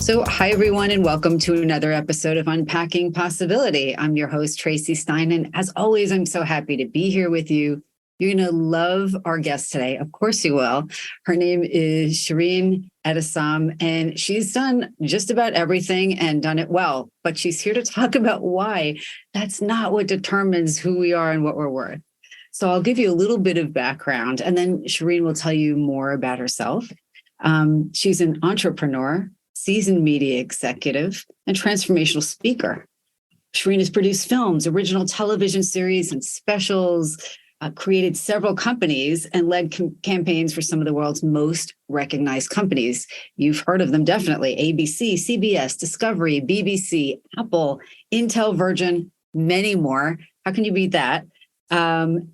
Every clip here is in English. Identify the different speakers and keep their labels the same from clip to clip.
Speaker 1: So, hi, everyone, and welcome to another episode of Unpacking Possibility. I'm your host, Tracy Stein, and as always, I'm so happy to be here with you. You're going to love our guest today. Of course you will. Her name is Shirin Etessam, and she's done just about everything and done it well, but she's here to talk about why that's not what determines who we are and what we're worth. So I'll give you a little bit of background, and then Shirin will tell you more about herself. She's an entrepreneur, seasoned media executive, and transformational speaker. Shirin has produced films, original television series, and specials, created several companies, and led campaigns for some of the world's most recognized companies. You've heard of them, definitely. ABC, CBS, Discovery, BBC, Apple, Intel, Virgin, many more. How can you beat that?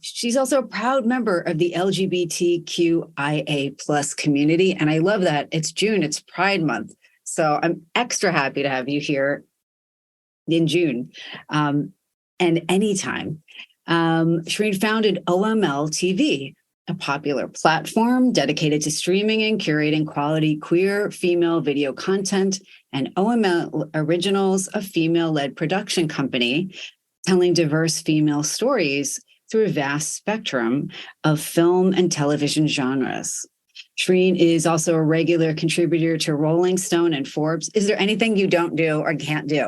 Speaker 1: She's also a proud member of the LGBTQIA plus community. And I love that. It's June, it's Pride Month. So I'm extra happy to have you here in June and anytime. Shirin founded OML TV, a popular platform dedicated to streaming and curating quality queer female video content, and OML Originals, a female-led production company telling diverse female stories through a vast spectrum of film and television genres. Shirin is also a regular contributor to Rolling Stone and Forbes. Is there anything you don't do or can't do?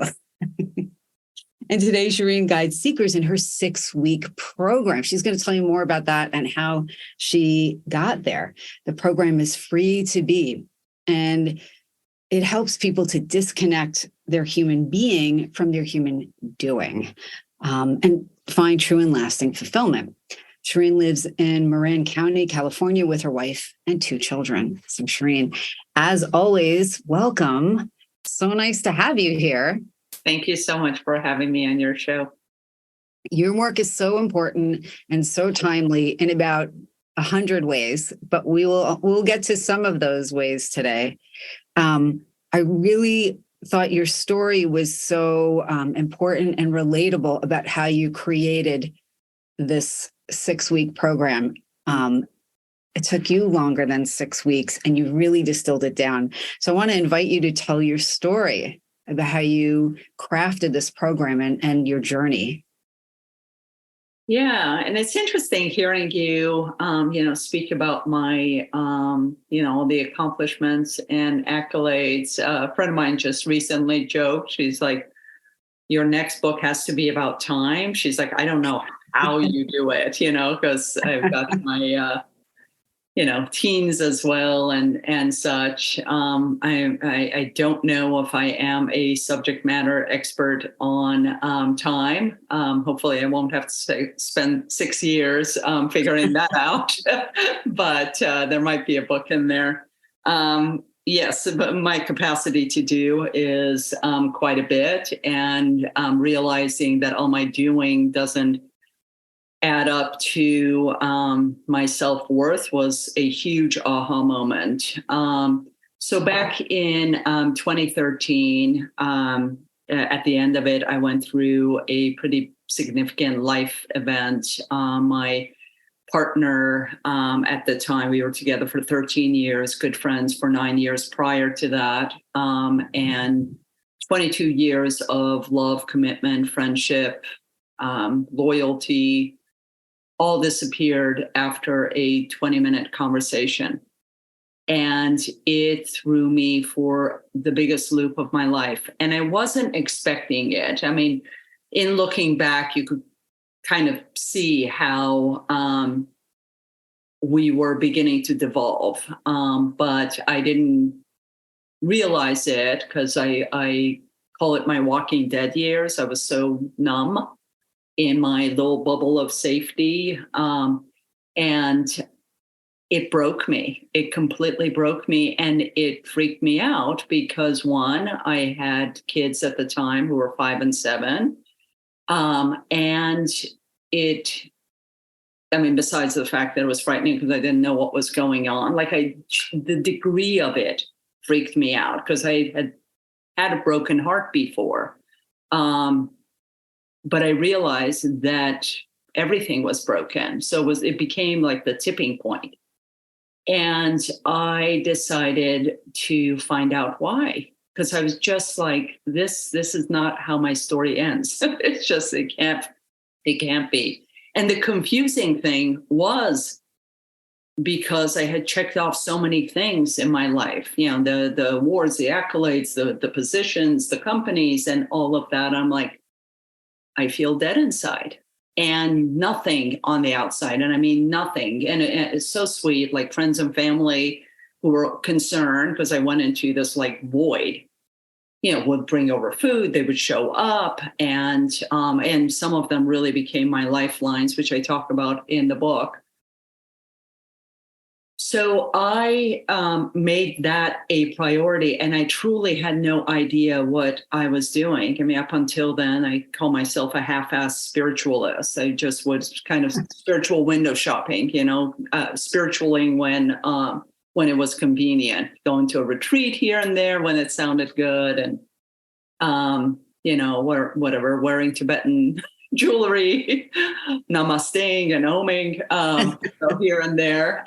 Speaker 1: And today, Shirin guides seekers in her 6-week program. She's going to tell you more about that and how she got there. The program is free to be, and it helps people to disconnect their human being from their human doing and find true and lasting fulfillment. Shirin lives in Marin County, California, with her wife and 2 children. So Shirin, as always, welcome. So nice to have you here.
Speaker 2: Thank you so much for having me on your show.
Speaker 1: Your work is so important and so timely in about 100 ways, but we'll get to some of those ways today. I really thought your story was so important and relatable about how you created this 6-week program. It took you longer than 6 weeks, and you really distilled it down. So I want to invite you to tell your story about how you crafted this program and your journey.
Speaker 2: Yeah, and it's interesting hearing you, speak about my, the accomplishments and accolades. A friend of mine just recently joked, she's like, your next book has to be about time. She's like, I don't know how you do it, because I've got my, teens as well and such. I don't know if I am a subject matter expert on time. Hopefully I won't have to spend 6 years figuring that out, but there might be a book in there. Yes, but my capacity to do is quite a bit, and realizing that all my doing doesn't add up to my self-worth was a huge aha moment. So back in 2013, at the end of it, I went through a pretty significant life event. My partner at the time, we were together for 13 years, good friends for 9 years prior to that, and 22 years of love, commitment, friendship, loyalty, all disappeared after a 20-minute conversation. And it threw me for the biggest loop of my life. And I wasn't expecting it. I mean, in looking back, you could kind of see how we were beginning to devolve. But I didn't realize it because I call it my Walking Dead years. I was so numb in my little bubble of safety. And it broke me. It completely broke me. And it freaked me out because, one, I had kids at the time who were 5 and 7. And besides the fact that it was frightening because I didn't know what was going on, the degree of it freaked me out because I had a broken heart before. But I realized that everything was broken. So it became like the tipping point. And I decided to find out why. because I was just like, this is not how my story ends. It's just, it can't be. And the confusing thing was, because I had checked off so many things in my life, the awards, the accolades, the positions, the companies, and all of that. I'm like, I feel dead inside and nothing on the outside. And I mean, nothing. And it's so sweet, like friends and family who were concerned because I went into this like void, would bring over food, they would show up. And some of them really became my lifelines, which I talk about in the book. So I made that a priority, and I truly had no idea what I was doing. I mean, up until then, I call myself a half-assed spiritualist. I just was kind of spiritual window shopping, spiritualing when it was convenient, going to a retreat here and there when it sounded good, and wearing Tibetan jewelry, namasteing and oming here and there.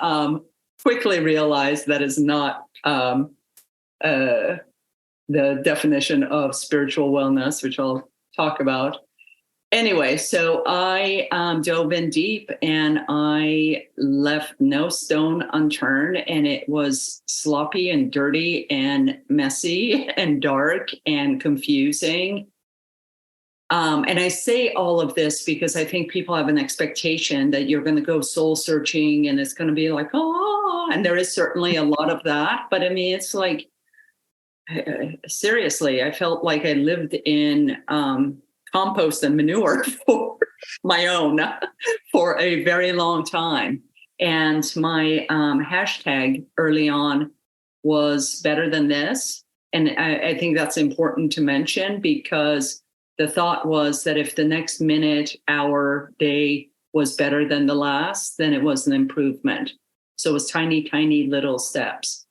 Speaker 2: Quickly realized that is not the definition of spiritual wellness, which I'll talk about. Anyway, so I dove in deep, and I left no stone unturned, and it was sloppy and dirty and messy and dark and confusing. And I say all of this because I think people have an expectation that you're going to go soul searching and it's going to be like, and there is certainly a lot of that. But I mean, it's like, seriously, I felt like I lived in compost and manure for my own for a very long time. And my hashtag early on was better than this. And I think that's important to mention, because the thought was that if the next minute, hour, day was better than the last, then it was an improvement. So it was tiny, tiny little steps.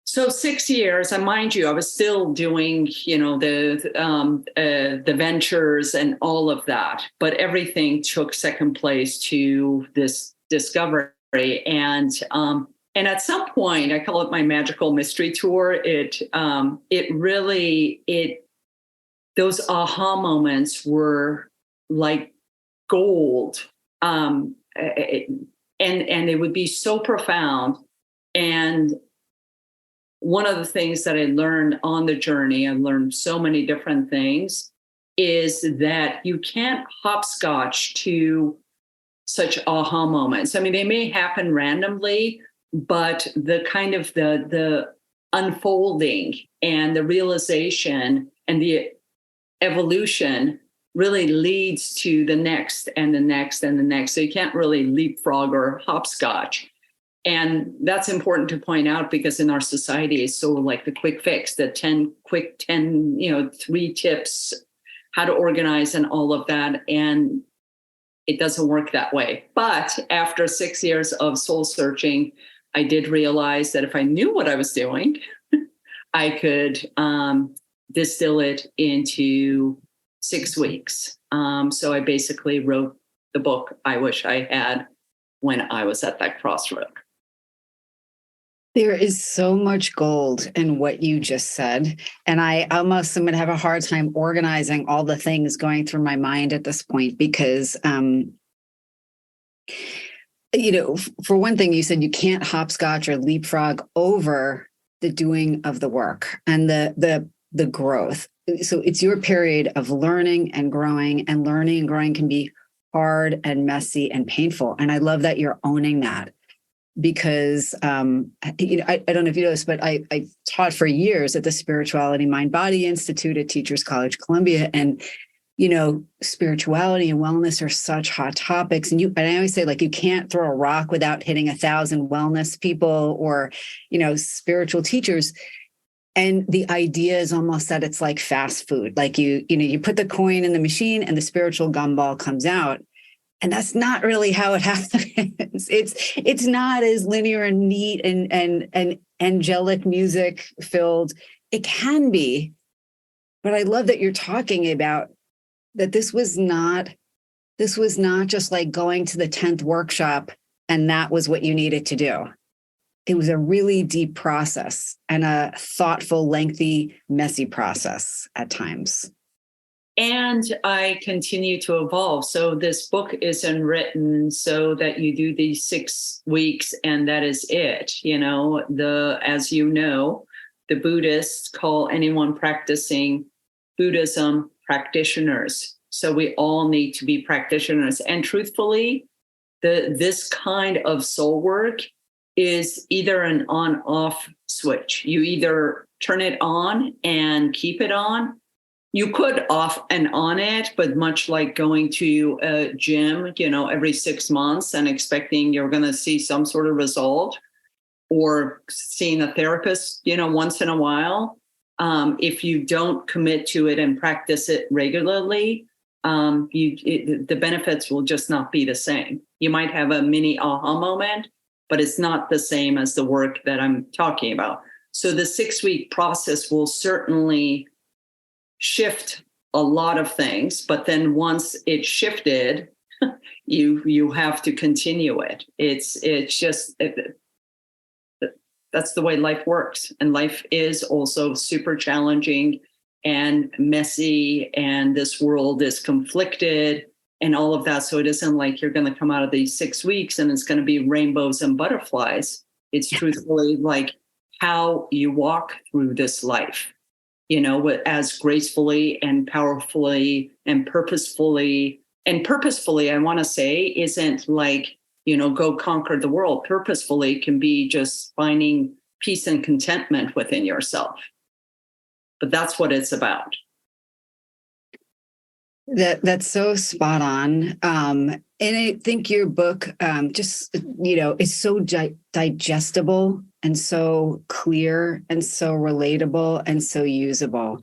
Speaker 2: So 6 years, and mind you, I was still doing, the ventures and all of that, but everything took second place to this discovery. And at some point, I call it my magical mystery tour. Those aha moments were like gold. And they would be so profound. And one of the things that I learned on the journey, I learned so many different things, is that you can't hopscotch to such aha moments. I mean, they may happen randomly, but the kind of the unfolding and the realization and the evolution really leads to the next and the next and the next. So you can't really leapfrog or hopscotch. And that's important to point out, because in our society, it's so like the quick fix, the 10, 3 tips, how to organize and all of that. And it doesn't work that way. But after 6 years of soul searching, I did realize that if I knew what I was doing, I could distill it into 6 weeks. So I basically wrote the book I wish I had when I was at that crossroad.
Speaker 1: There is so much gold in what you just said. And I almost am going to have a hard time organizing all the things going through my mind at this point, because, for one thing, you said you can't hopscotch or leapfrog over the doing of the work and the growth. So it's your period of learning and growing, and learning and growing can be hard and messy and painful. And I love that you're owning that, because, I don't know if you know this, but I taught for years at the Spirituality Mind Body Institute at Teachers College, Columbia. And, spirituality and wellness are such hot topics. And I always say, like, you can't throw a rock without hitting 1,000 wellness people or, spiritual teachers. And the idea is almost that it's like fast food. Like you put the coin in the machine and the spiritual gumball comes out. And that's not really how it happens. It's not as linear and neat and angelic music filled. It can be, but I love that you're talking about that this was not just like going to the 10th workshop and that was what you needed to do. it was a really deep process and a thoughtful, lengthy, messy process at times.
Speaker 2: And I continue to evolve. So this book isn't written so that you do these 6 weeks and that is it. As you know, the Buddhists call anyone practicing Buddhism practitioners. So we all need to be practitioners. And truthfully, this kind of soul work is either an on-off switch. You either turn it on and keep it on. You could off and on it, but much like going to a gym, every 6 months and expecting you're going to see some sort of result, or seeing a therapist, once in a while. If you don't commit to it and practice it regularly, the benefits will just not be the same. You might have a mini aha moment, but it's not the same as the work that I'm talking about. So the 6-week process will certainly shift a lot of things, but then once it's shifted, you have to continue it. That's the way life works. And life is also super challenging and messy, and this world is conflicted and all of that. So it isn't like you're going to come out of these 6 weeks and it's going to be rainbows and butterflies. It's truthfully like how you walk through this life, as gracefully and powerfully and purposefully. And purposefully, I want to say, isn't like, go conquer the world. Purposefully can be just finding peace and contentment within yourself. But that's what it's about.
Speaker 1: That's so spot on. And I think your book is so digestible and so clear and so relatable and so usable.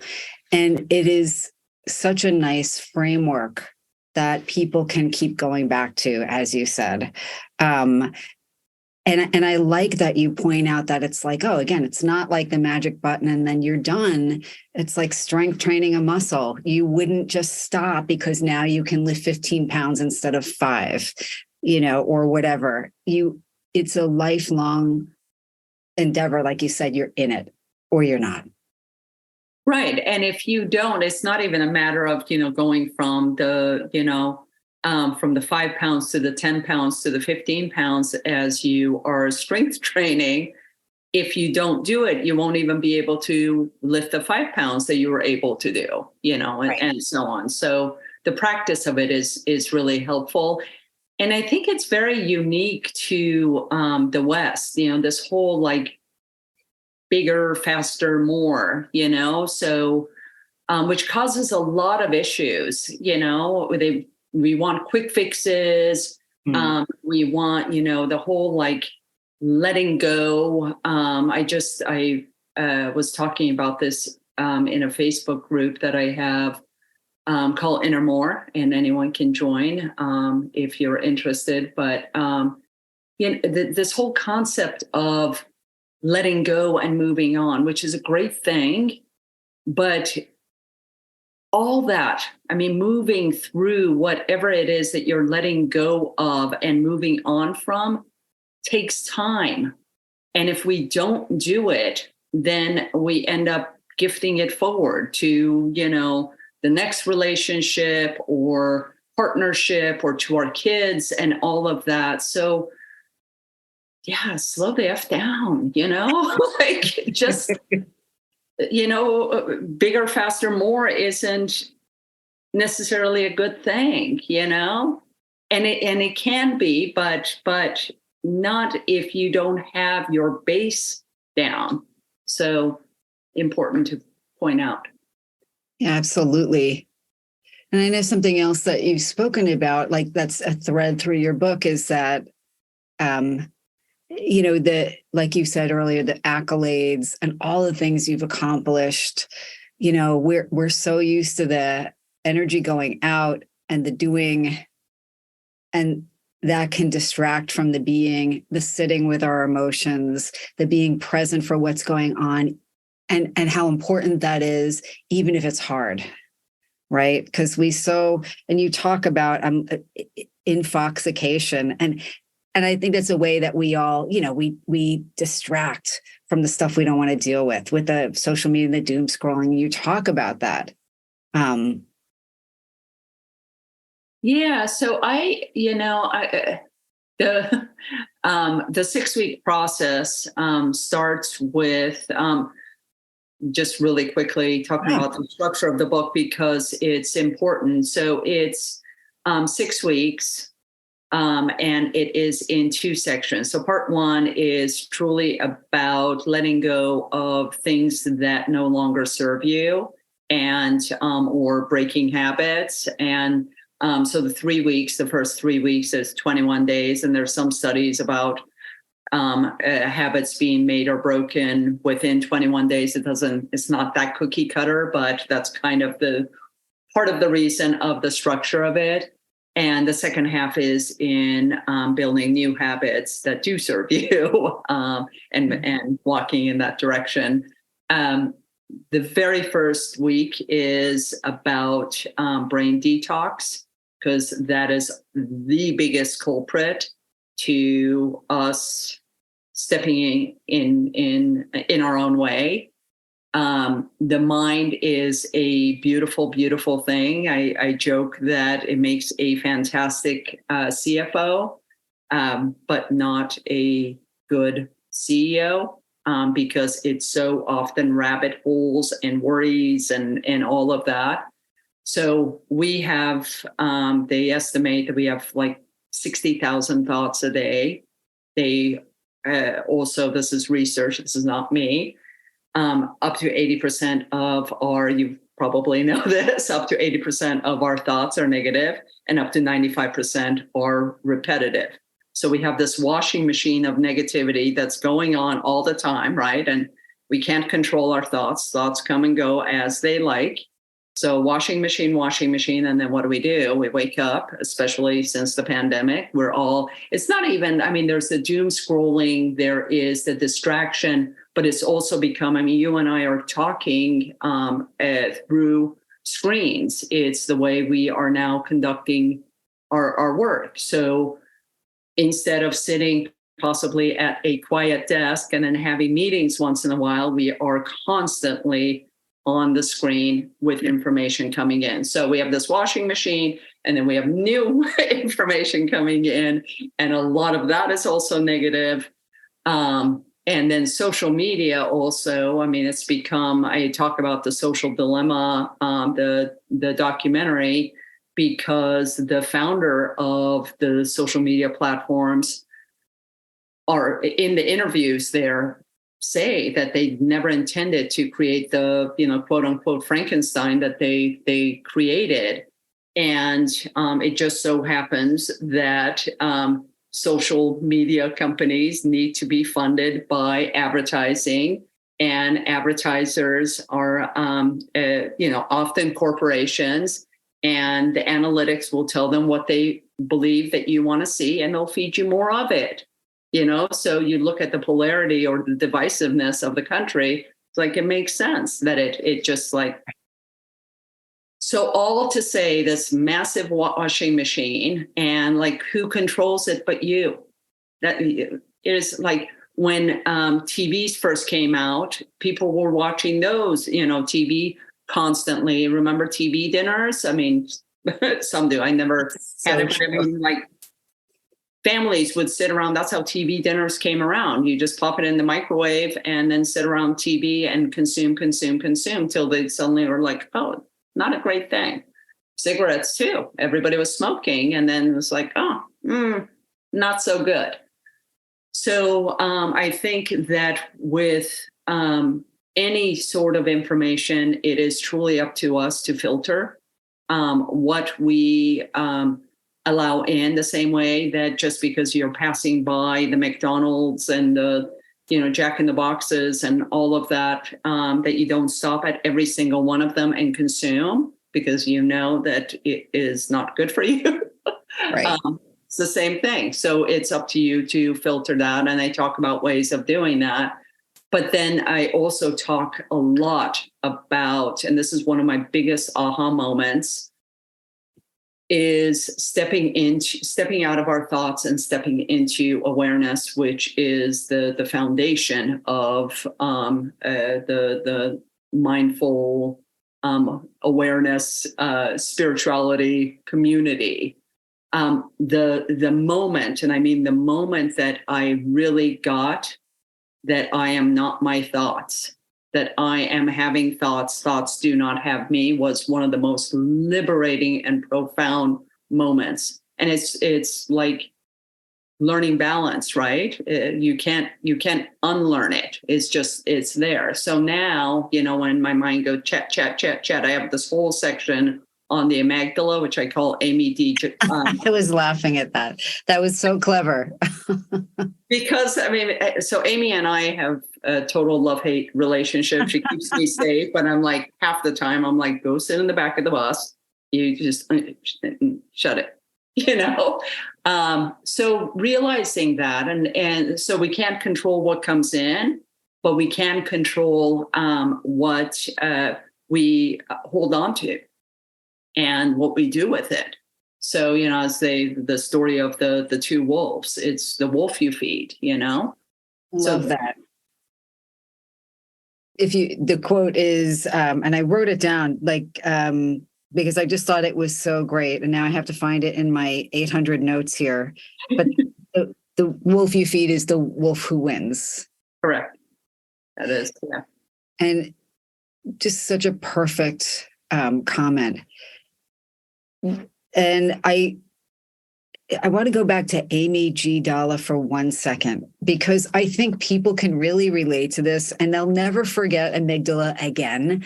Speaker 1: And it is such a nice framework that people can keep going back to, as you said. And I like that you point out that it's like, again, it's not like the magic button and then you're done. It's like strength training a muscle. You wouldn't just stop because now you can lift 15 pounds instead of 5, or whatever. It's a lifelong endeavor. Like you said, you're in it or you're not.
Speaker 2: Right. And if you don't, it's not even a matter of, going from the, from the 5 pounds to the 10 pounds to the 15 pounds as you are strength training. If you don't do it, you won't even be able to lift the 5 pounds that you were able to do,
Speaker 1: Right.
Speaker 2: and so on. So the practice of it is really helpful. And I think it's very unique to the West, this whole like bigger, faster, more, so which causes a lot of issues, we want quick fixes. We want, the whole like letting go. I was talking about this in a Facebook group that I have called Inner More, and anyone can join if you're interested. But this whole concept of letting go and moving on, which is a great thing, but all that, moving through whatever it is that you're letting go of and moving on from takes time. And if we don't do it, then we end up gifting it forward to, the next relationship or partnership or to our kids and all of that. So yeah, slow the F down, like just, bigger, faster, more isn't necessarily a good thing, and it can be, but not if you don't have your base down. So important to point out.
Speaker 1: Yeah, absolutely. And I know something else that you've spoken about, like that's a thread through your book, is that like you said earlier, the accolades and all the things you've accomplished, we're so used to the energy going out and the doing, and that can distract from the being, the sitting with our emotions, the being present for what's going on, and how important that is, even if it's hard, right? Because and you talk about infoxication, and And I think that's a way that we all, we distract from the stuff we don't want to deal with the social media and the doom scrolling. You talk about that.
Speaker 2: Yeah. So the 6-week process starts with just really quickly talking about the structure of the book because it's important. So it's 6 weeks. And it is in 2 sections. So part 1 is truly about letting go of things that no longer serve you and or breaking habits. And so the first 3 weeks is 21 days. And there's some studies about habits being made or broken within 21 days. It's not that cookie cutter, but that's kind of the part of the reason of the structure of it. And the second half is in building new habits that do serve you and walking in that direction. The very first week is about brain detox, because that is the biggest culprit to us stepping in our own way. The mind is a beautiful, beautiful thing. I joke that it makes a fantastic CFO, but not a good CEO, because it's so often rabbit holes and worries and all of that. So we have, they estimate that we have like 60,000 thoughts a day. They also, this is research, this is not me. Up to 80% of you probably know this, up to 80% of our thoughts are negative and up to 95% are repetitive. So we have this washing machine of negativity that's going on all the time, right? And we can't control our thoughts. Thoughts come and go as they like. So washing machine. And then what do? We wake up, especially since the pandemic. It's not even, there's the doom scrolling, there is the distraction, but it's also become, you and I are talking through screens. It's the way we are now conducting our work. So instead of sitting possibly at a quiet desk and then having meetings once in a while, we are constantly on the screen with information coming in. So we have this washing machine, and then we have new information coming in, and a lot of that is also negative. And then social media also, it's become, I talk about the social dilemma, the documentary, because the founder of the social media platforms are in the interviews there say that they never intended to create the, quote unquote Frankenstein that they created. And it just so happens that social media companies need to be funded by advertising, and advertisers are, often corporations, and the analytics will tell them what they believe that you want to see, and they'll feed you more of it. So you look at the polarity or the divisiveness of the country, it's like, it makes sense that it just like, so all to say this massive washing machine, and like, who controls it but you? That it is like when TVs first came out, people were watching those, TV constantly. Remember TV dinners? Some do. I never had it, but like, families would sit around. That's how TV dinners came around. You just pop it in the microwave and then sit around TV and consume till they suddenly were like, oh, not a great thing. Cigarettes too. Everybody was smoking, and then it was like, not so good. So I think that with any sort of information, it is truly up to us to filter what we allow in, the same way that just because you're passing by the McDonald's and the, Jack in the Boxes and all of that, that you don't stop at every single one of them and consume, because that it is not good for you.
Speaker 1: Right.
Speaker 2: It's the same thing. So it's up to you to filter that. And I talk about ways of doing that. But then I also talk a lot about, and this is one of my biggest aha moments, is stepping out of our thoughts and stepping into awareness, which is the foundation of the mindful awareness spirituality community. The moment, and I mean the moment that I really got that I am not my thoughts, that I am having thoughts, thoughts do not have me, was one of the most liberating and profound moments. And it's like learning balance, right? You can't unlearn it. It's there. So now, when my mind goes chat, I have this whole section on the amygdala, which I call Amy D.
Speaker 1: I was laughing at that. That was so clever.
Speaker 2: Because, so Amy and I have a total love-hate relationship. She keeps me safe, but I'm like, half the time, I'm like, go sit in the back of the bus. You just shut it, So realizing that, and so we can't control what comes in, but we can control what we hold on to and what we do with it. So, as the story of the two wolves, it's the wolf you feed,
Speaker 1: Love that. The quote is, and I wrote it down because I just thought it was so great. And now I have to find it in my 800 notes here. But the wolf you feed is the wolf who wins.
Speaker 2: Correct. That is, yeah.
Speaker 1: And just such a perfect comment. And I want to go back to Amy G. Dalla for 1 second, because I think people can really relate to this and they'll never forget amygdala again.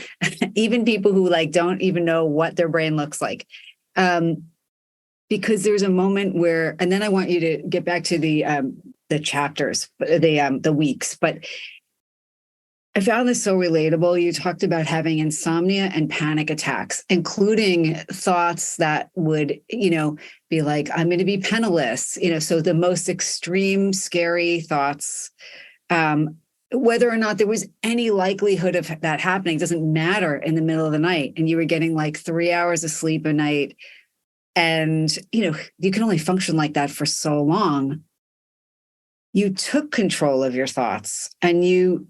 Speaker 1: Even people who don't even know what their brain looks like. Because there's a moment where, and then I want you to get back to the chapters, the weeks, but I found this so relatable. You talked about having insomnia and panic attacks, including thoughts that would, be like, I'm going to be penniless, so the most extreme, scary thoughts, whether or not there was any likelihood of that happening, doesn't matter in the middle of the night. And you were getting 3 hours of sleep a night. And, you can only function like that for so long. You took control of your thoughts and you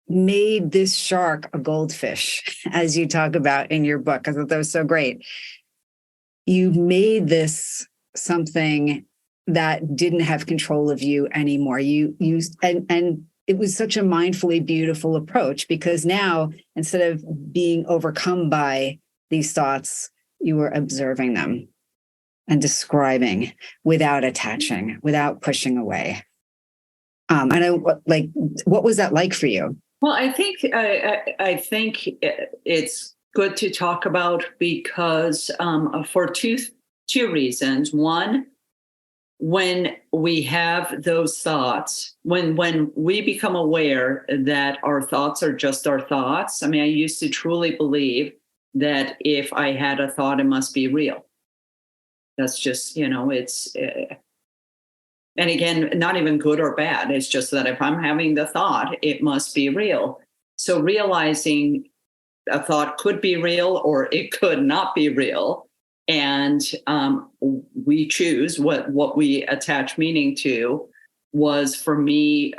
Speaker 1: made this shark a goldfish, as you talk about in your book. I thought that was so great. You made this something that didn't have control of you anymore. And it was such a mindfully beautiful approach, because now, instead of being overcome by these thoughts, you were observing them and describing without attaching, without pushing away. What was that like for you?
Speaker 2: Well, I think it's good to talk about, because for two reasons. One, when we have those thoughts, when we become aware that our thoughts are just our thoughts. I used to truly believe that if I had a thought, it must be real. That's just, it's. And again, not even good or bad. It's just that if I'm having the thought, it must be real. So realizing a thought could be real or it could not be real. And we choose what we attach meaning to, was for me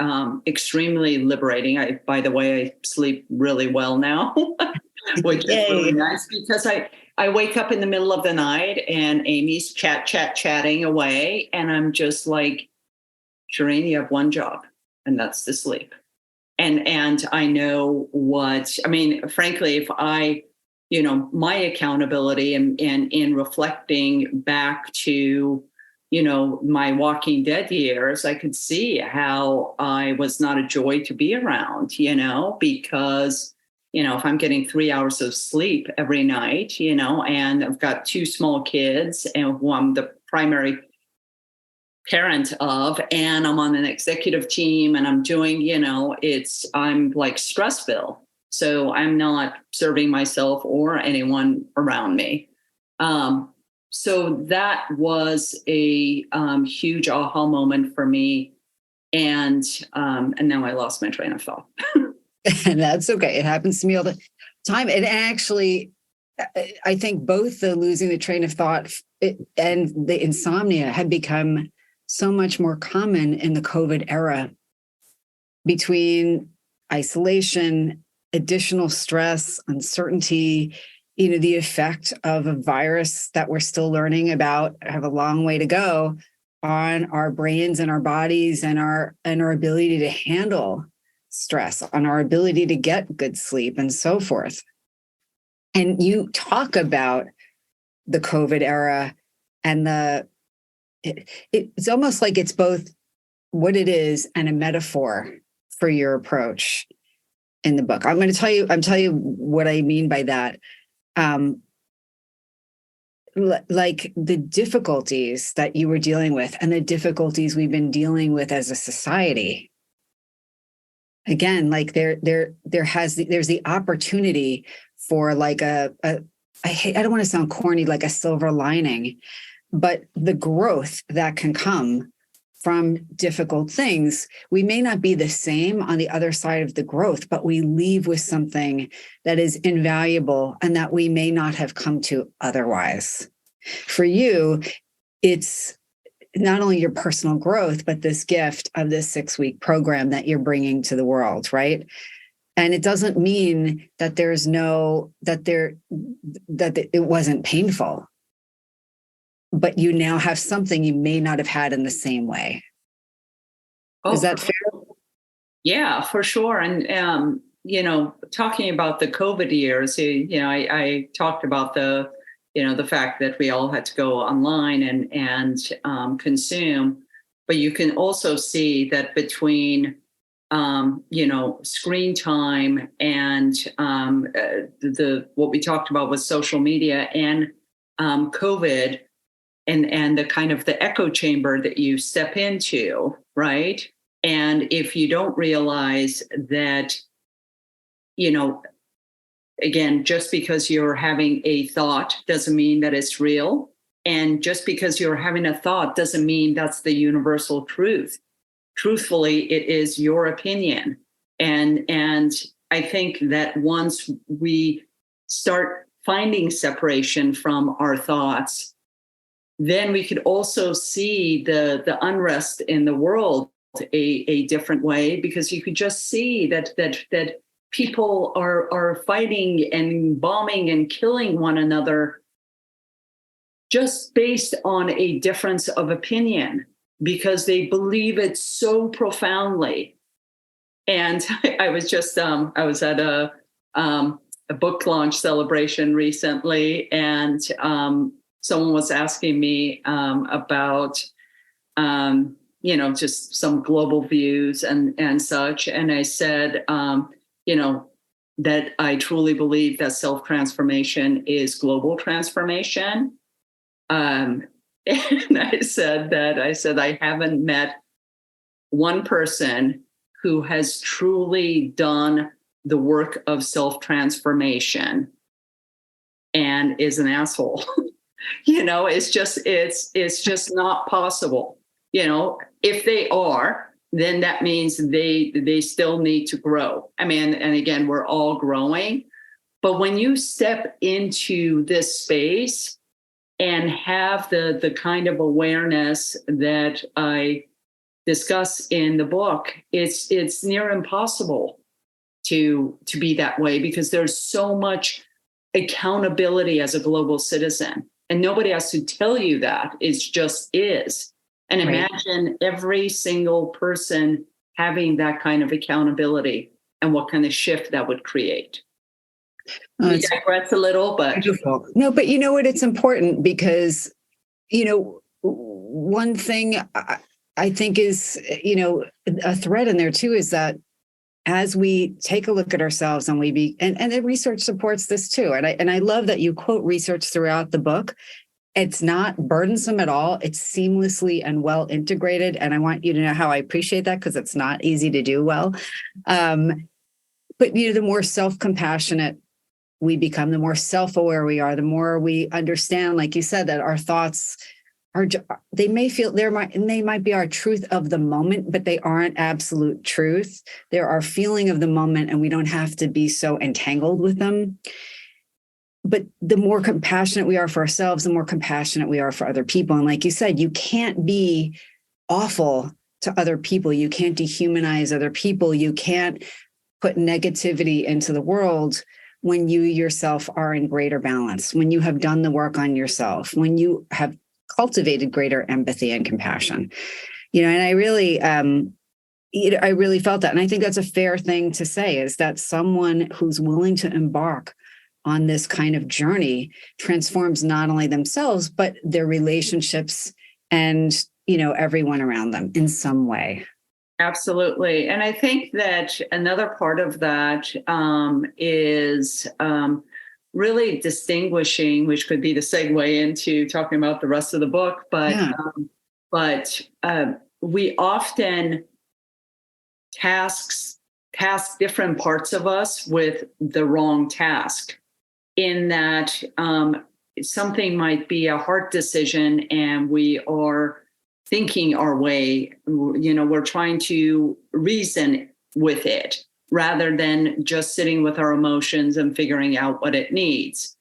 Speaker 2: extremely liberating. By the way, I sleep really well now, which is really nice, because I wake up in the middle of the night and Amy's chatting away. And I'm just like, Shirin, you have one job, and that's to sleep. And I know frankly, if I, my accountability and in reflecting back to, my Walking Dead years, I could see how I was not a joy to be around, because if I'm getting 3 hours of sleep every night, and I've got two small kids and who I'm the primary parent of, and I'm on an executive team and I'm doing, I'm like Stressville. So I'm not serving myself or anyone around me. So that was a huge aha moment for me. And now I lost my train of thought.
Speaker 1: And that's okay. It happens to me all the time. And actually, I think both the losing the train of thought and the insomnia had become so much more common in the COVID era, between isolation, additional stress, uncertainty, the effect of a virus that we're still learning about, have a long way to go, on our brains and our bodies and our ability to handle stress, on our ability to get good sleep and so forth. And you talk about the COVID era and it's almost like it's both what it is and a metaphor for your approach in the book. I'm tell you what I mean by that. Like the difficulties that you were dealing with and the difficulties we've been dealing with as a society. Again, like there's the opportunity for like I don't want to sound corny, like a silver lining, but the growth that can come from difficult things. We may not be the same on the other side of the growth, but we leave with something that is invaluable and that we may not have come to otherwise. For you, it's not only your personal growth, but this gift of this 6-week program that you're bringing to the world, right? And it doesn't mean that it wasn't painful, but you now have something you may not have had in the same way. Is that fair?
Speaker 2: Yeah, for sure. And, talking about the COVID years, I talked about the fact that we all had to go online and consume, but you can also see that between, screen time and what we talked about with social media and COVID, and the kind of the echo chamber that you step into, right? And if you don't realize that, again, just because you're having a thought doesn't mean that it's real. And just because you're having a thought doesn't mean that's the universal truth. Truthfully, it is your opinion. And I think that once we start finding separation from our thoughts, then we could also see the unrest in the world a different way, because you could just see that people are fighting and bombing and killing one another just based on a difference of opinion, because they believe it so profoundly. And I was at a book launch celebration recently, and someone was asking me about, just some global views and such. And I said, that I truly believe that self-transformation is global transformation. And I said I haven't met one person who has truly done the work of self-transformation and is an asshole. It's just not possible. If they are, then that means they still need to grow. I mean, and again, we're all growing. But when you step into this space and have the kind of awareness that I discuss in the book, it's near impossible to be that way, because there's so much accountability as a global citizen. And nobody has to tell you that. It just is. And imagine every single person having that kind of accountability and what kind of shift that would create. We digress a little, but...
Speaker 1: Beautiful. No, but you know what? It's important because, one thing I think is, a thread in there too, is that as we take a look at ourselves and and the research supports this too. And I love that you quote research throughout the book. It's not burdensome at all. It's seamlessly and well integrated. And I want you to know how I appreciate that, because it's not easy to do well. But the more self-compassionate we become, the more self-aware we are, the more we understand, like you said, that our thoughts they might be our truth of the moment, but they aren't absolute truth. They're our feeling of the moment, and we don't have to be so entangled with them. but the more compassionate we are for ourselves, the more compassionate we are for other people. And like you said, you can't be awful to other people. You can't dehumanize other people. You can't put negativity into the world when you yourself are in greater balance, when you have done the work on yourself, when you have cultivated greater empathy and compassion. And I really felt that. And I think that's a fair thing to say, is that someone who's willing to embark on this kind of journey transforms not only themselves, but their relationships and, everyone around them in some way.
Speaker 2: Absolutely. And I think that another part of that is really distinguishing, which could be the segue into talking about the rest of the book. But we often task different parts of us with the wrong task, in that something might be a hard decision and we are thinking our way, we're trying to reason with it rather than just sitting with our emotions and figuring out what it needs.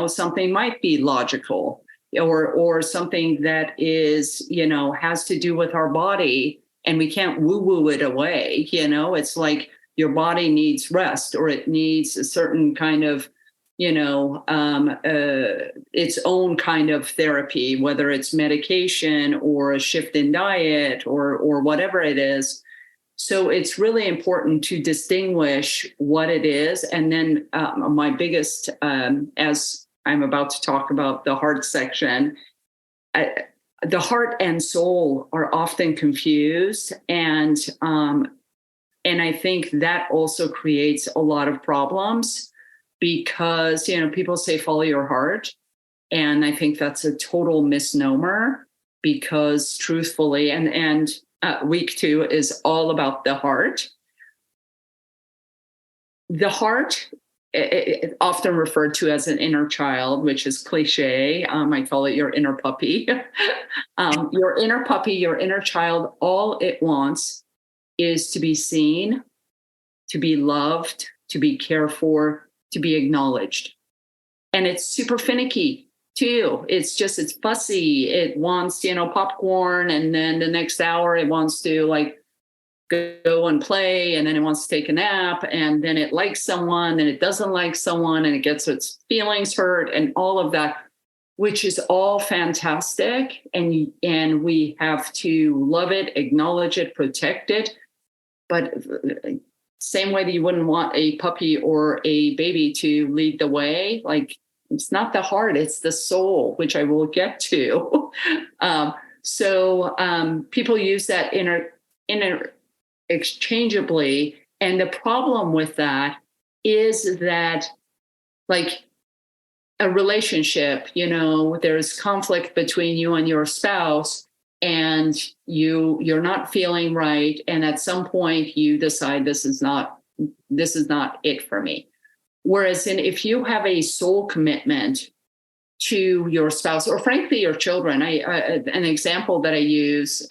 Speaker 2: Something might be logical or something that is, has to do with our body, and we can't woo-woo it away. It's like your body needs rest, or it needs a certain kind of its own kind of therapy, whether it's medication or a shift in diet or whatever it is. So it's really important to distinguish what it is. And then my biggest, as I'm about to talk about the heart section, the heart and soul are often confused. And I think that also creates a lot of problems. Because, people say, follow your heart. And I think that's a total misnomer, because truthfully, and week 2 is all about the heart. The heart, it often referred to as an inner child, which is cliche. I call it your inner puppy. Your inner puppy, your inner child, all it wants is to be seen, to be loved, to be cared for, to be acknowledged. And it's super finicky too. It's fussy. It wants, popcorn. And then the next hour it wants to go and play. And then it wants to take a nap. And then it likes someone and it doesn't like someone, and it gets its feelings hurt and all of that, which is all fantastic. And we have to love it, acknowledge it, protect it. But same way that you wouldn't want a puppy or a baby to lead the way, it's not the heart, it's the soul, which I will get to. So people use that interchangeably. And the problem with that is that, a relationship, there's conflict between you and your spouse, and you're not feeling right, and at some point you decide this is not it for me. Whereas if you have a soul commitment to your spouse, or frankly your children, an example that I use,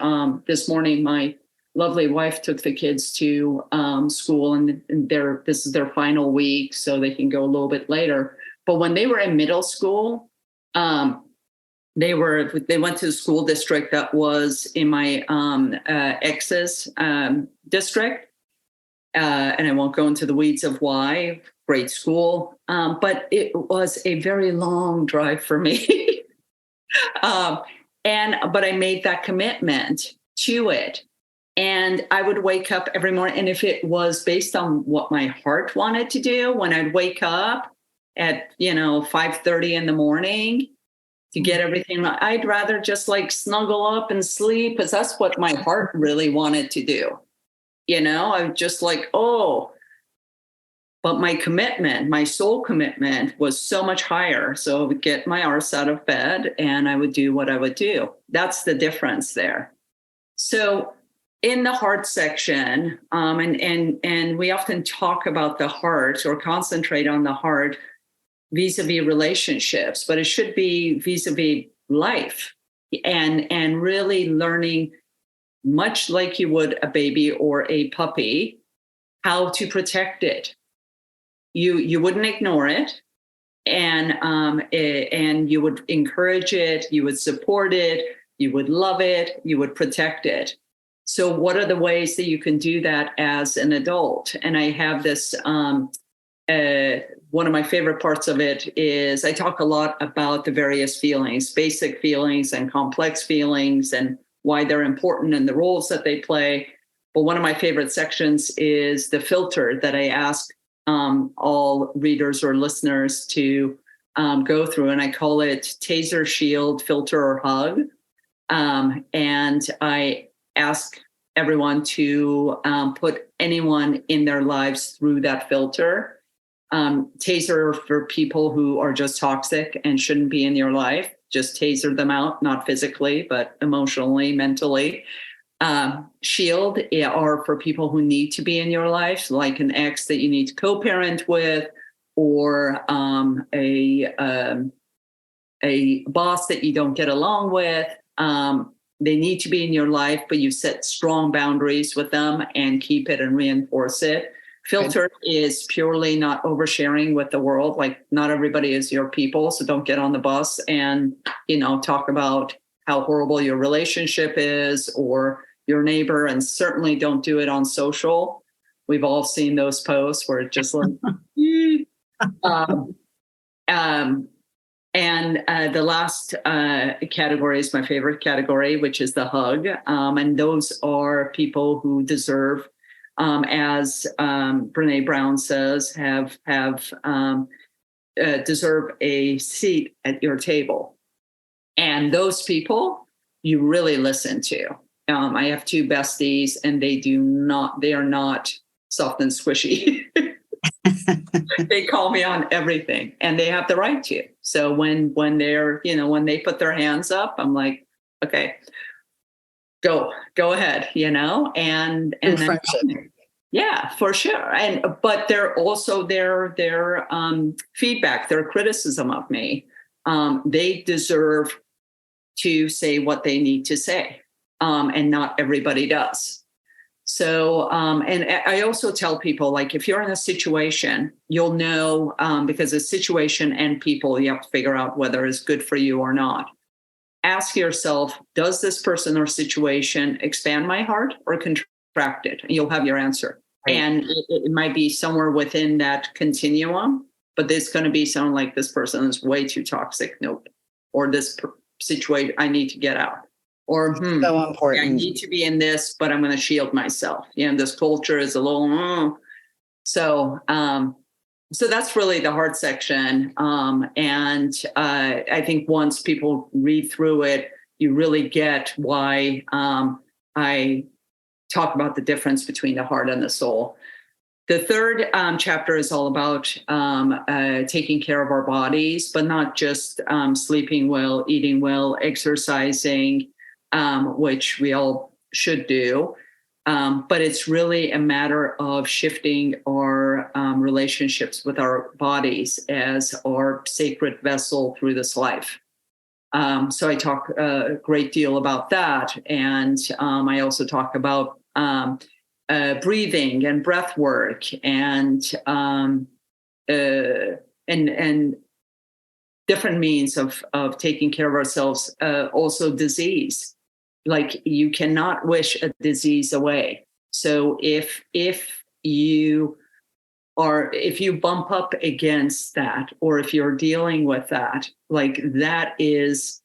Speaker 2: this morning, my lovely wife took the kids to school, and this is their final week, so they can go a little bit later. But when they were in middle school, they went to the school district that was in my ex's district. And I won't go into the weeds of why. Great school. But it was a very long drive for me. But I made that commitment to it. And I would wake up every morning. And if it was based on what my heart wanted to do, when I'd wake up at 5:30 in the morning, to get everything, I'd rather just snuggle up and sleep, because that's what my heart really wanted to do. I'm just but my commitment, my soul commitment, was so much higher. So I would get my arse out of bed and I would do what I would do. That's the difference there. So in the heart section, and we often talk about the heart or concentrate on the heart vis-a-vis relationships, but it should be vis-a-vis life, and really learning, much like you would a baby or a puppy, how to protect it. You wouldn't ignore it. and you would encourage it, you would support it, you would love it, you would protect it. So what are the ways that you can do that as an adult? And I have this, one of my favorite parts of it is I talk a lot about the various feelings, basic feelings and complex feelings, and why they're important and the roles that they play. But one of my favorite sections is the filter that I ask all readers or listeners to go through. And I call it taser, shield, filter, or hug. And I ask everyone to put anyone in their lives through that filter. Taser for people who are just toxic and shouldn't be in your life. Just taser them out, not physically, but emotionally, mentally. Shield are for people who need to be in your life, like an ex that you need to co-parent with, or a boss that you don't get along with. They need to be in your life, but you set strong boundaries with them and keep it and reinforce it. Filter is purely not oversharing with the world. Like, not everybody is your people, so don't get on the bus and, talk about how horrible your relationship is or your neighbor, and certainly don't do it on social. We've all seen those posts where it just like, and the last category is my favorite category, which is the hug. And those are people who deserve, as Brene Brown says, deserve a seat at your table. And those people you really listen to. I have two besties, and they are not soft and squishy. They call me on everything, and they have the right to. So when they're, when they put their hands up, I'm like, okay, go ahead, and
Speaker 1: friendship.
Speaker 2: Yeah, for sure. But they're also their feedback, their criticism of me. They deserve to say what they need to say, and not everybody does. So, and I also tell people, like, if you're in a situation, you'll know, because a situation and people, you have to figure out whether it's good for you or not. Ask yourself, does this person or situation expand my heart or contract it? And you'll have your answer. Right. And it might be somewhere within that continuum, but there's going to be someone like, this person is way too toxic. Nope. Or this situation, I need to get out. Or
Speaker 1: so important.
Speaker 2: I need to be in this, but I'm going to shield myself. This culture is a little. So that's really the hard section. And I think once people read through it, you really get why I talk about the difference between the heart and the soul. The third chapter is all about taking care of our bodies, but not just sleeping well, eating well, exercising, which we all should do. But it's really a matter of shifting our relationships with our bodies as our sacred vessel through this life. So I talk a great deal about that. And I also talk about breathing and breath work and different means of taking care of ourselves. Also disease. Like, you cannot wish a disease away. So if you bump up against that, or if you're dealing with that, like, that is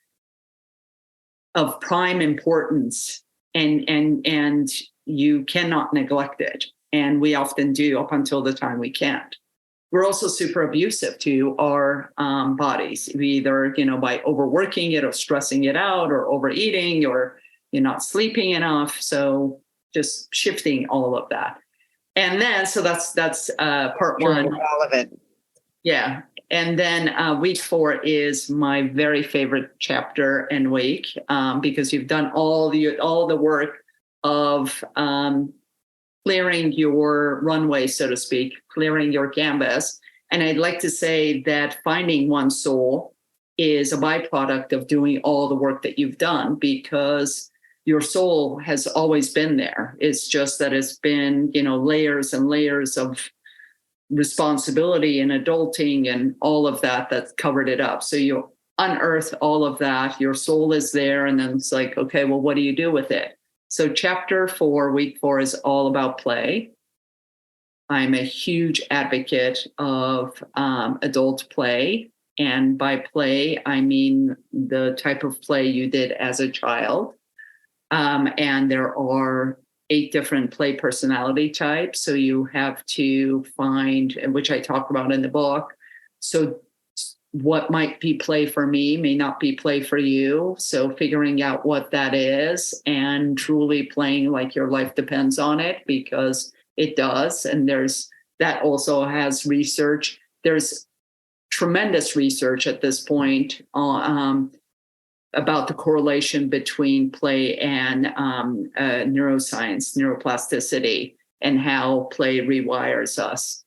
Speaker 2: of prime importance, and you cannot neglect it. And we often do up until the time we can't. We're also super abusive to our bodies, either, by overworking it or stressing it out or overeating, or you're not sleeping enough. So just shifting all of that. And then, so that's part one.
Speaker 1: All of it.
Speaker 2: Yeah. And then week 4 is my very favorite chapter and week, because you've done all the work of clearing your runway, so to speak, clearing your canvas. And I'd like to say that finding one's soul is a byproduct of doing all the work that you've done, because your soul has always been there. It's just that it's been, layers and layers of responsibility and adulting and all of that covered it up. So you unearth all of that. Your soul is there. And then it's like, okay, well, what do you do with it? So chapter 4, week 4 is all about play. I'm a huge advocate of adult play. And by play, I mean the type of play you did as a child. And there are 8 different play personality types. So you have to find, which I talk about in the book. So what might be play for me may not be play for you. So figuring out what that is and truly playing like your life depends on it, because it does. And that also has research. There's tremendous research at this point about the correlation between play and neuroscience, neuroplasticity, and how play rewires us.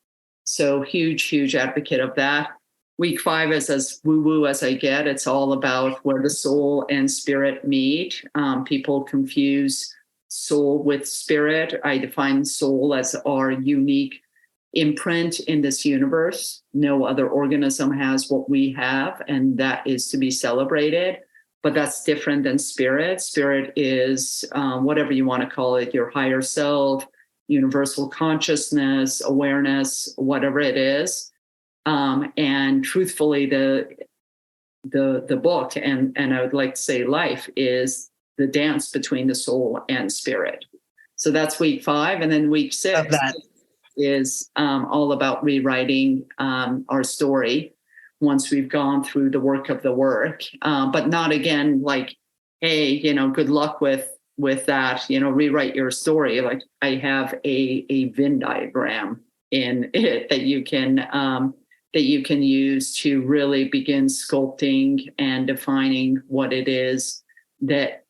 Speaker 2: So huge advocate of that. Week 5 is as woo-woo as I get. It's all about where the soul and spirit meet. People confuse soul with spirit. I define soul as our unique imprint in this universe. No other organism has what we have, and that is to be celebrated. But that's different than spirit. Spirit is whatever you want to call it, your higher self, universal consciousness, awareness, whatever it is. And truthfully, the book, and I would like to say life, is the dance between the soul and spirit. So that's week 5. And then week 6 is all about rewriting our story once we've gone through the work of the work, but not again like, hey, good luck with that, rewrite your story. Like I have a Venn diagram in it that you can use to really begin sculpting and defining what it is that,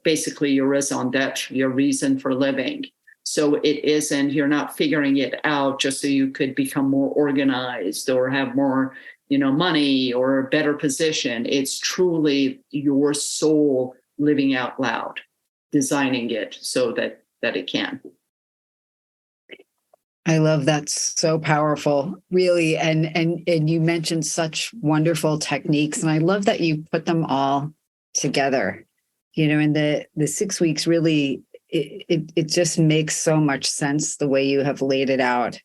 Speaker 2: basically your raison d'etre, your reason for living. So it isn't, you're not figuring it out just so you could become more organized or have more, money or a better position. It's truly your soul living out loud, designing it so that it can.
Speaker 1: I love that. So powerful, really. And you mentioned such wonderful techniques. And I love that you put them all together. And the 6 weeks really, it just makes so much sense the way you have laid it out.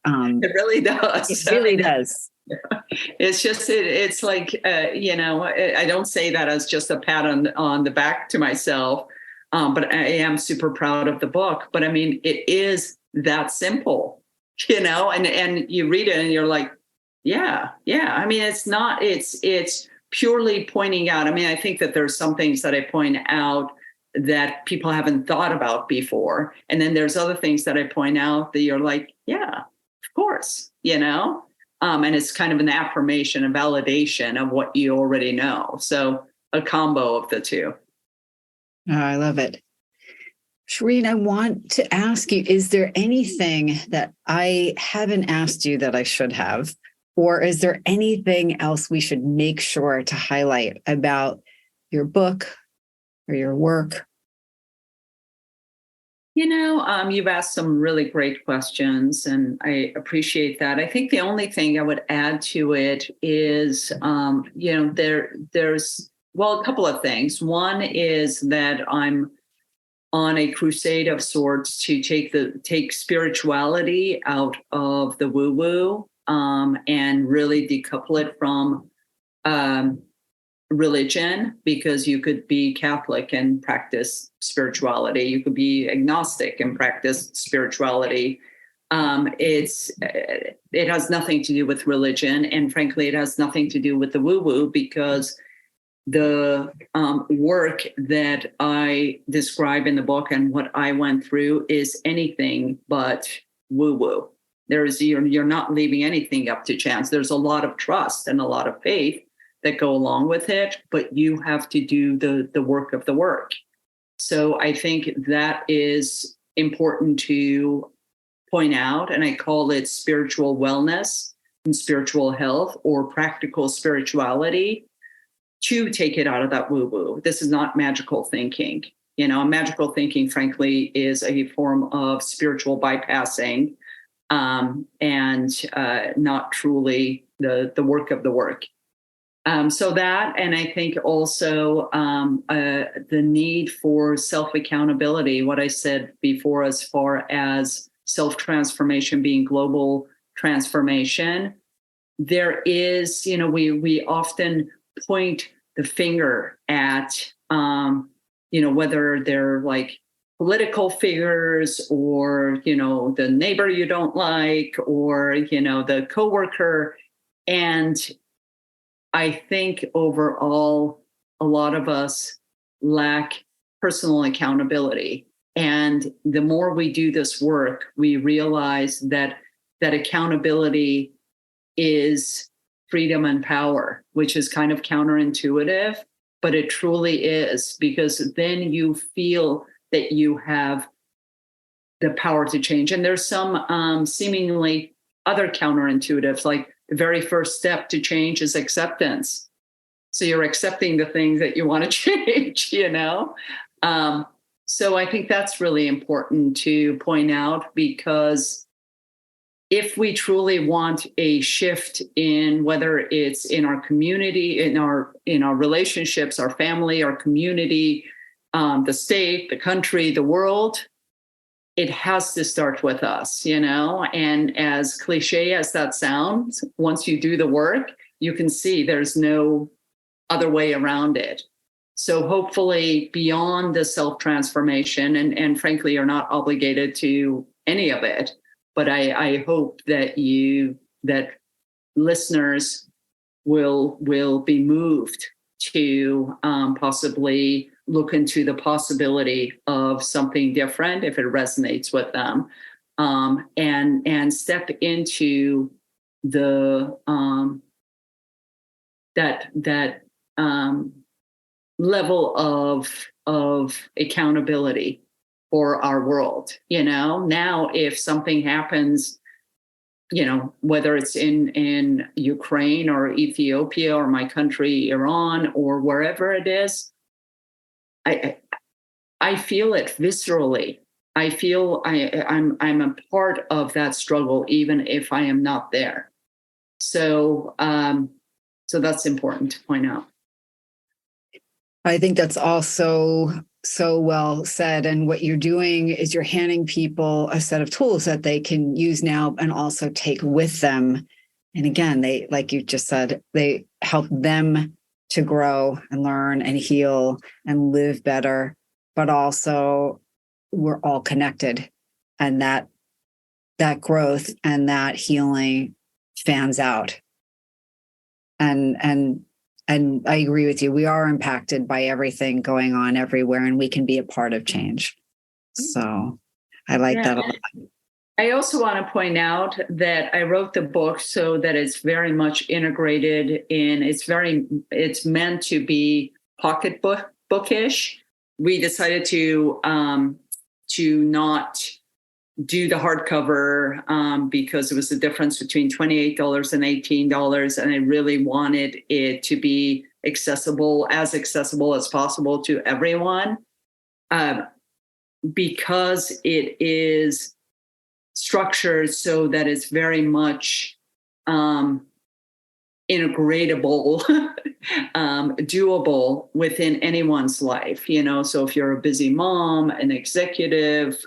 Speaker 2: It really does.
Speaker 1: It really does.
Speaker 2: It's just, it's like, I don't say that as just a pat on the back to myself, but I am super proud of the book. But I mean, it is that simple, and you read it and you're like, yeah. I mean, it's purely pointing out. I mean, I think that there's some things that I point out that people haven't thought about before. And then there's other things that I point out that you're like, yeah, of course, and it's kind of an affirmation, a validation of what you already know. So a combo of the two.
Speaker 1: Oh, I love it. Shirin, I want to ask you, is there anything that I haven't asked you that I should have? Or is there anything else we should make sure to highlight about your book or your work?
Speaker 2: You've asked some really great questions, and I appreciate that. I think the only thing I would add to it is, there's a couple of things. One is that I'm on a crusade of sorts to take spirituality out of the woo-woo, and really decouple it from religion, because you could be Catholic and practice spirituality. You could be agnostic and practice spirituality. It has nothing to do with religion. And frankly, it has nothing to do with the woo-woo, because the work that I describe in the book and what I went through is anything but woo-woo. You're not leaving anything up to chance. There's a lot of trust and a lot of faith that go along with it, but you have to do the work of the work. So I think that is important to point out, and I call it spiritual wellness and spiritual health, or practical spirituality, to take it out of that woo-woo. This is not magical thinking. Magical thinking, frankly, is a form of spiritual bypassing, and not truly the work of the work. So that, and I think also the need for self-accountability, what I said before, as far as self-transformation being global transformation, there is, we often point the finger at, whether they're like political figures or, the neighbor you don't like, or, the coworker. And I think overall, a lot of us lack personal accountability. And the more we do this work, we realize that accountability is freedom and power, which is kind of counterintuitive, but it truly is, because then you feel that you have the power to change. And there's some seemingly other counterintuitives, like the very first step to change is acceptance. So you're accepting the things that you want to change, So I think that's really important to point out, because if we truly want a shift in, whether it's in our community, in our relationships, our family, our community, the state, the country, the world, it has to start with us, and as cliche as that sounds, once you do the work, you can see there's no other way around it. So hopefully beyond the self-transformation, and frankly, you're not obligated to any of it, but I hope that listeners will be moved to possibly look into the possibility of something different if it resonates with them, and step into the that level of accountability for our world. Now if something happens, whether it's in Ukraine or Ethiopia or my country, Iran, or wherever it is, I feel it viscerally. I feel I'm a part of that struggle, even if I am not there. So that's important to point out.
Speaker 1: I think that's also so well said. And what you're doing is you're handing people a set of tools that they can use now and also take with them. And again, they, like you just said, they help them to grow and learn and heal and live better, but also we're all connected, and that growth and that healing fans out. And I agree with you. We are impacted by everything going on everywhere, and we can be a part of change. So I like that a lot.
Speaker 2: I also want to point out that I wrote the book so that it's very much integrated in, it's meant to be pocketbookish. We decided to not do the hardcover because it was the difference between $28 and $18. And I really wanted it to be accessible as possible to everyone, because it is structured so that it's very much integratable, doable within anyone's life, so if you're a busy mom, an executive,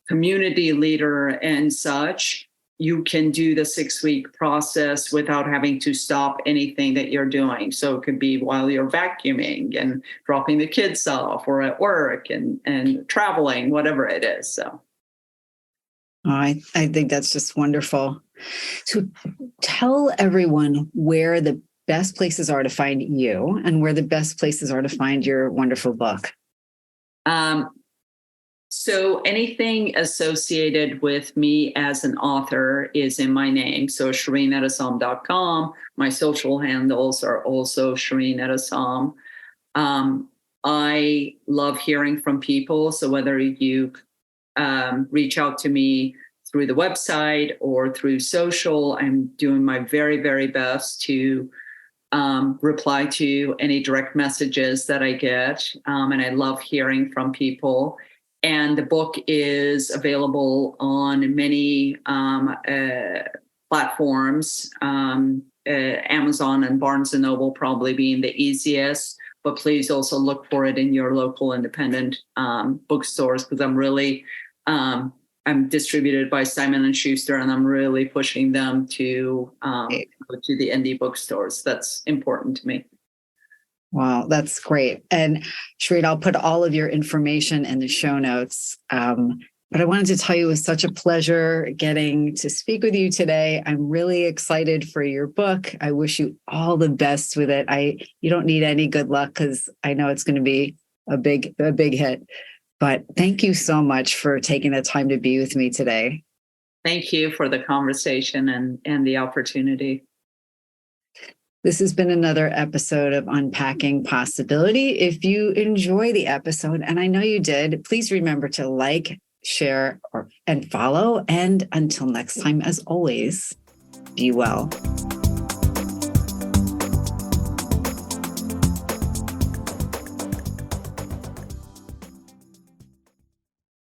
Speaker 2: community leader and such, you can do the 6-week process without having to stop anything that you're doing. So it could be while you're vacuuming and dropping the kids off, or at work and traveling, whatever it is. So
Speaker 1: I think that's just wonderful. So tell everyone where the best places are to find you and where the best places are to find your wonderful book.
Speaker 2: So anything associated with me as an author is in my name. So ShirinEtessam.com. My social handles are also Shirin Etessam. I love hearing from people. So whether you reach out to me through the website or through social, I'm doing my very, very best to reply to any direct messages that I get. And I love hearing from people. And the book is available on many platforms, Amazon and Barnes & Noble probably being the easiest. But please also look for it in your local independent bookstores, because I'm distributed by Simon & Schuster, and I'm really pushing them to go to the indie bookstores. That's important to me.
Speaker 1: Wow, that's great. And Shirin, I'll put all of your information in the show notes. But I wanted to tell you it was such a pleasure getting to speak with you today. I'm really excited for your book. I wish you all the best with it. You don't need any good luck, because I know it's going to be a big hit. But thank you so much for taking the time to be with me today.
Speaker 2: Thank you for the conversation and the opportunity.
Speaker 1: This has been another episode of Unpacking Possibility. If you enjoy the episode, and I know you did, please remember to like, share, and follow. And until next time, as always, be well.